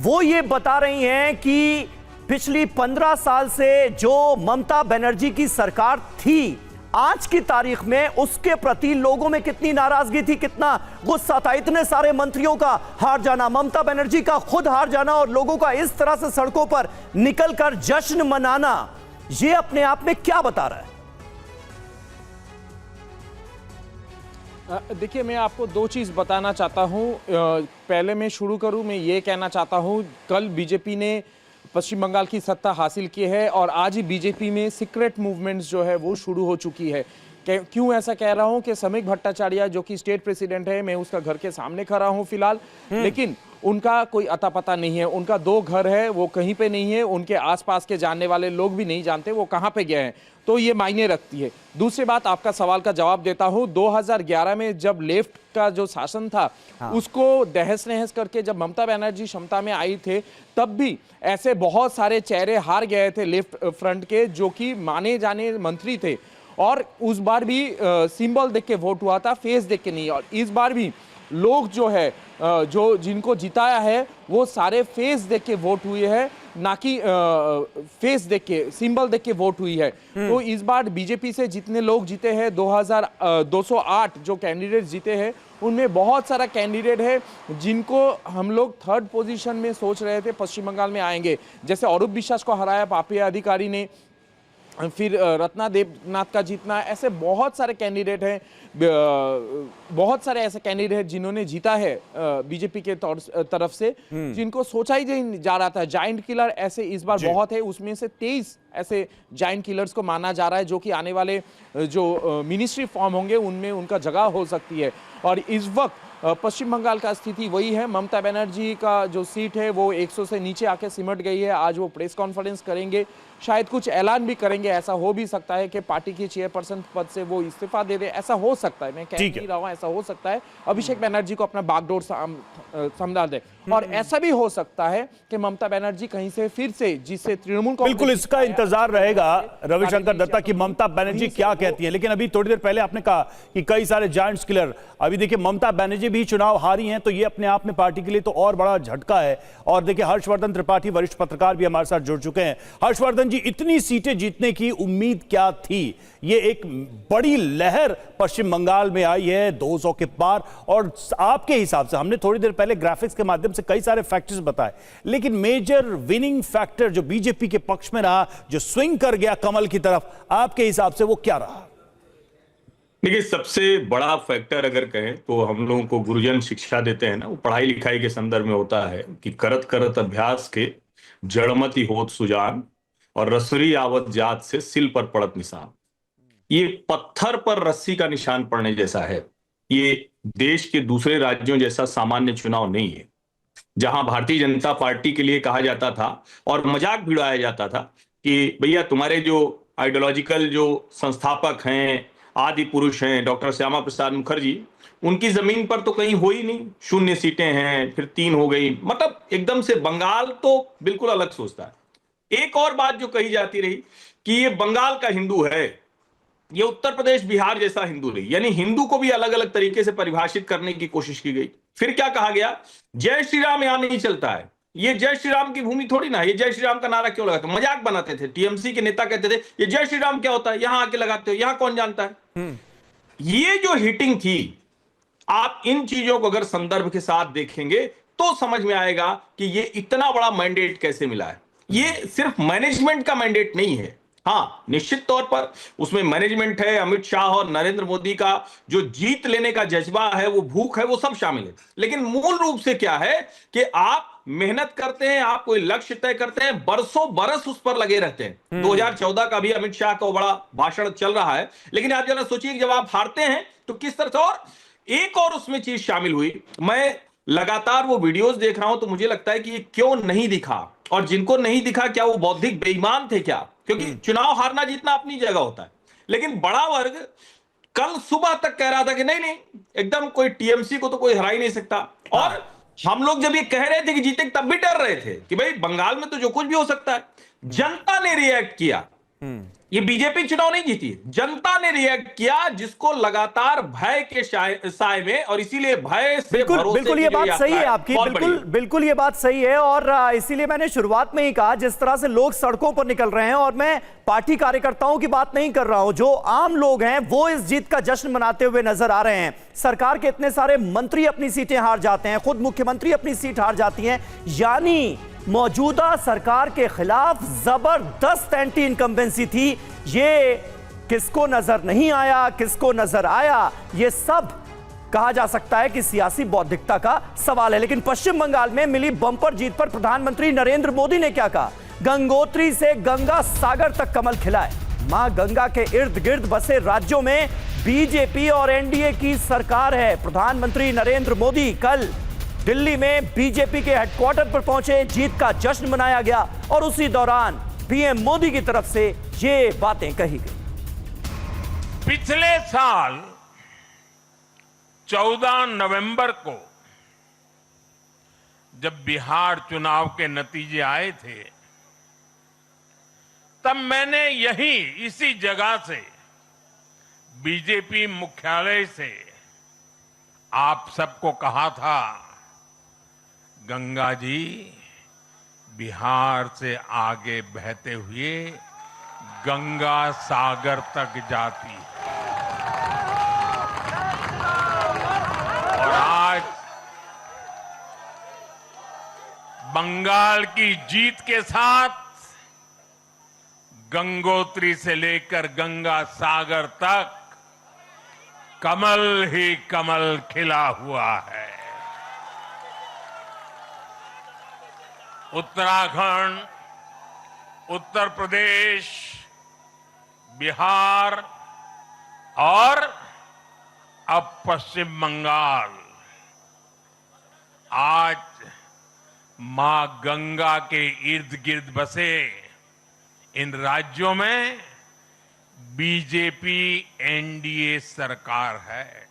वो ये बता रही हैं कि पिछली 15 साल से जो ममता बनर्जी की सरकार थी, आज की तारीख में उसके प्रति लोगों में कितनी नाराजगी थी, कितना गुस्सा था। इतने सारे मंत्रियों का हार जाना, ममता बनर्जी का खुद हार जाना और लोगों का इस तरह से सड़कों पर निकलकर जश्न मनाना, ये अपने आप में क्या बता रहा है? देखिए, मैं आपको दो चीज़ बताना चाहता हूँ। पहले मैं शुरू करूँ, मैं ये कहना चाहता हूँ, कल बीजेपी ने पश्चिम बंगाल की सत्ता हासिल की है और आज ही बीजेपी में सीक्रेट मूवमेंट्स जो है वो शुरू हो चुकी है। क्यों ऐसा कह रहा हूं कि समीक भट्टाचार्य जो कि स्टेट प्रेसिडेंट है, मैं उसका घर के सामने खड़ा हूं फिलहाल, लेकिन उनका कोई अता पता नहीं है। उनका दो घर है, वो कहीं पे नहीं है, उनके आसपास के जानने वाले लोग भी नहीं जानते वो कहां पे गए हैं, तो ये मायने रखती है। दूसरी बात, आपका सवाल का जवाब देता हूं। 2011 में जब लेफ्ट का जो शासन था, उसको दहस नहस करके जब ममता बनर्जी क्षमता में आई थे, तब भी ऐसे बहुत सारे चेहरे हार गए थे लेफ्ट फ्रंट के, जो कि माने जाने मंत्री थे। और उस बार भी सिंबल देख के वोट हुआ था, फेस देख के नहीं। और इस बार भी लोग जो है जो जिनको जिताया है वो सारे फेस देख के वोट हुए हैं, ना कि फेस देख के, सिंबल देख के वोट हुई है। तो इस बार बीजेपी से जितने लोग जीते हैं, 208 जो कैंडिडेट जीते हैं, उनमें बहुत सारा कैंडिडेट है जिनको हम लोग थर्ड पोजीशन में सोच रहे थे पश्चिम बंगाल में आएंगे। जैसे अरूप विश्वास को हराया पापिया अधिकारी ने, फिर रत्ना देवनाथ का जीतना, ऐसे बहुत सारे कैंडिडेट हैं, बहुत सारे ऐसे कैंडिडेट जिन्होंने जीता है बीजेपी के तरफ से, जिनको सोचा ही नहीं जा रहा था। जायंट किलर ऐसे इस बार बहुत है, उसमें से 23 ऐसे जायंट किलर्स को माना जा रहा है जो कि आने वाले जो मिनिस्ट्री फॉर्म होंगे उनमें उनका जगह हो सकती है। और इस वक्त पश्चिम बंगाल का स्थिति वही है। ममता बनर्जी का जो सीट है वो 100 से नीचे आके सिमट गई है। आज वो प्रेस कॉन्फ्रेंस करेंगे, शायद कुछ ऐलान भी करेंगे। ऐसा हो भी सकता है कि पार्टी की चेयरपर्सन पद से वो इस्तीफा दे दे, ऐसा हो सकता है। मैं कह नहीं रहा हूं, ऐसा हो सकता है अभिषेक बनर्जी को अपना बागडोर संभाल दे। और ऐसा भी हो सकता है कि ममता बनर्जी कहीं से फिर से, जिससे तृणमूल कांग्रेस, बिल्कुल इसका इंतजार रहेगा रविशंकर दत्ता की ममता बनर्जी क्या कहती है। लेकिन अभी थोड़ी देर पहले आपने कहा कि कई सारे जायंट्स किलर, अभी देखिए ममता बनर्जी भी चुनाव हारी हैं, तो ये अपने आप में पार्टी के लिए तो और बड़ा झटका है। और देखिए हर्षवर्धन त्रिपाठी वरिष्ठ पत्रकार भी हमारे साथ जुड़ चुके हैं। हर्षवर्धन जी, इतनी सीटें जीतने की उम्मीद क्या थी? ये एक बड़ी लहर पश्चिम बंगाल में आई है 200 के पार, और आपके हिसाब से, हमने थोड़ी देर पहले ग्राफिक्स के माध्यम से कई सारे फैक्टर्स बताए, लेकिन मेजर विनिंग फैक्टर जो बीजेपी के पक्ष में रहा, जो स्विंग कर गया कमल की तरफ, आपके हिसाब से वो क्या रहा? देखिए, सबसे बड़ा फैक्टर अगर कहें तो हम लोगों को गुरुजन शिक्षा देते हैं ना, वो पढ़ाई लिखाई के संदर्भ में होता है कि करत करत अभ्यास के जड़मति होत सुजान और रसरी आवत जात से सिल पर पड़त निशान। ये पत्थर पर रस्सी का निशान पड़ने जैसा है। ये देश के दूसरे राज्यों जैसा सामान्य चुनाव नहीं है, जहां भारतीय जनता पार्टी के लिए कहा जाता था और मजाक भी उड़ाया जाता था कि भैया तुम्हारे जो आइडियोलॉजिकल जो संस्थापक हैं, आदि पुरुष हैं, डॉक्टर श्यामा प्रसाद मुखर्जी, उनकी जमीन पर तो कहीं हो ही नहीं, 0 सीटें हैं, फिर 3 हो गई। मतलब एकदम से बंगाल तो बिल्कुल अलग सोचता है। एक और बात जो कही जाती रही कि ये बंगाल का हिंदू है, ये उत्तर प्रदेश बिहार जैसा हिंदू नहीं, यानी हिंदू को भी अलग अलग तरीके से परिभाषित करने की कोशिश की गई। फिर क्या कहा गया, जय श्री राम यहां नहीं चलता है, ये जय श्री राम की भूमि थोड़ी ना, ये जय श्री राम का नारा क्यों लगाते? मजाक बनाते थे, टीएमसी के नेता कहते थे ये जय श्री राम क्या होता है, यहां आके लगाते हो, यहां कौन जानता है। ये जो हिटिंग थी, आप इन चीजों को अगर संदर्भ के साथ देखेंगे तो समझ में आएगा कि ये इतना बड़ा मैंडेट कैसे मिला है। ये सिर्फ मैनेजमेंट का मैंडेट नहीं है। हाँ, निश्चित तौर पर उसमें मैनेजमेंट है, अमित शाह और नरेंद्र मोदी का जो जीत लेने का जज्बा है, वो भूख है, वो सब शामिल है। लेकिन मूल रूप से क्या है कि आप मेहनत करते हैं, आप कोई लक्ष्य तय करते हैं, बरसों बरस उस पर लगे रहते हैं। 2014 का भी अमित शाह का बड़ा भाषण चल रहा है, लेकिन आप जरा सोचिए कि जब आप हारते हैं तो किस तरह से। और एक और उसमें चीज शामिल हुई, मैं लगातार वो वीडियोस देख रहा हूं तो मुझे लगता है कि ये क्यों नहीं दिखा, और जिनको नहीं दिखा, क्या वो बौद्धिक बेईमान थे क्या? क्योंकि चुनाव हारना जीतना अपनी जगह होता है, लेकिन बड़ा वर्ग कल सुबह तक कह रहा था कि नहीं नहीं, एकदम कोई टीएमसी को तो कोई हरा ही नहीं सकता। और हम लोग जब ये कह रहे थे कि जीते, तब भी डर रहे थे कि भाई बंगाल में तो जो कुछ भी हो सकता है। जनता ने रिएक्ट किया, ये बीजेपी चुनाव नहीं जीती, जनता ने रिएक्ट किया, जिसको लगातार भय के साए में, और इसीलिए भय से बिल्कुल भरोसे बिल्कुल की ये जो बात यात्रा सही है आपकी, बहुत बिल्कुल बड़ी है। बिल्कुल ये बात सही है। और इसीलिए मैंने शुरुआत में ही कहा, जिस तरह से लोग सड़कों पर निकल रहे हैं, और मैं पार्टी कार्यकर्ताओं की बात नहीं कर रहा हूं, जो आम लोग हैं वो इस जीत का जश्न मनाते हुए नजर आ रहे हैं। सरकार के इतने सारे मंत्री अपनी सीटें हार जाते हैं, खुद मुख्यमंत्री अपनी सीट हार जाती हैं, यानी मौजूदा सरकार के खिलाफ जबरदस्त एंटी इनकम्बेंसी थी। ये किसको नजर नहीं आया, किसको नजर आया, ये सब कहा जा सकता है कि सियासी बौद्धिकता का सवाल है। लेकिन पश्चिम बंगाल में मिली बंपर जीत पर प्रधानमंत्री नरेंद्र मोदी ने क्या कहा? गंगोत्री से गंगा सागर तक कमल खिलाए। मां गंगा के इर्द गिर्द बसे राज्यों में बीजेपी और एनडीए की सरकार है। प्रधानमंत्री नरेंद्र मोदी कल दिल्ली में बीजेपी के हेडक्वार्टर पर पहुंचे, जीत का जश्न मनाया गया और उसी दौरान पीएम मोदी की तरफ से ये बातें कही गई। पिछले साल 14 नवंबर को जब बिहार चुनाव के नतीजे आए थे, तब मैंने यही इसी जगह से बीजेपी मुख्यालय से आप सबको कहा था, गंगा जी बिहार से आगे बहते हुए गंगा सागर तक जाती है। और आज बंगाल की जीत के साथ गंगोत्री से लेकर गंगा सागर तक कमल ही कमल खिला हुआ है। उत्तराखंड, उत्तर प्रदेश, बिहार और अब पश्चिम बंगाल, आज मां गंगा के इर्द गिर्द बसे इन राज्यों में बीजेपी एनडीए सरकार है।